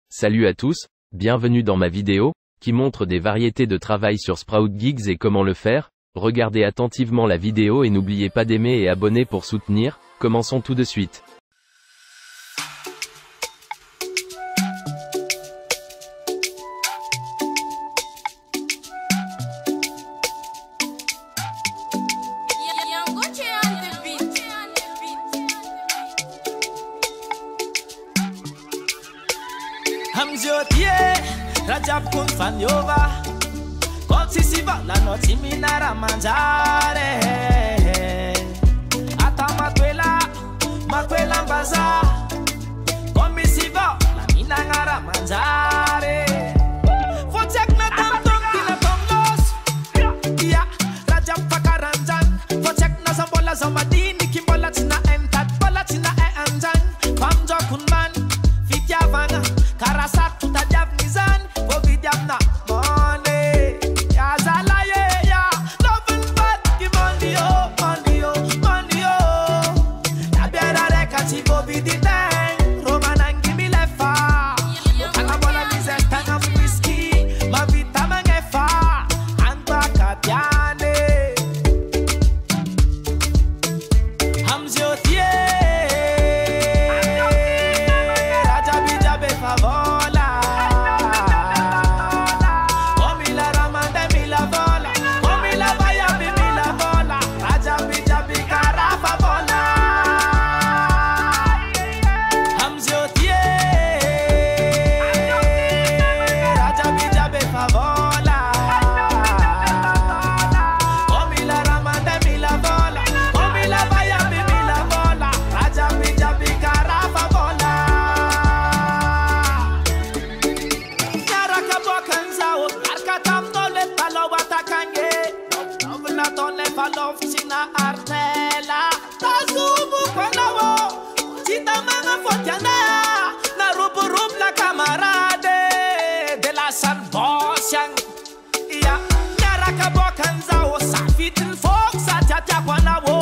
Salut à tous, bienvenue dans ma vidéo, qui montre des variétés de travail sur Sprout Gigs et comment le faire. Regardez attentivement la vidéo et n'oubliez pas d'aimer et abonner pour soutenir. Commençons tout de suite. Hamziotie, Rajab kun fanyova, Kotsi siva la noti minara manjare. Atama makwela mbaza, Komi siva la minangara manjare. Fotek na tamtong kila tonglos, Ya, Rajab fakaranjan, Fotek na zambola zamadini kimbola tina entat, bola tina anjan, Pamjo kunman, Fitya vanga. Karasak tuta jab nizan, bogi jab na money. Ya zalaye ya, lovin bad ki money oh, money oh, money oh. Ya bera rekati bobi di dang, romanan gimme lefa. Kala bola mize tanga whiskey, ma vita mangefa, anta katiane. Hamziotie. Love sina artela tazubu kwalawo chita manga fotiana na rubu la camarade de la san bosyang ya nyara kabokanza o safitin fox atata kwalawo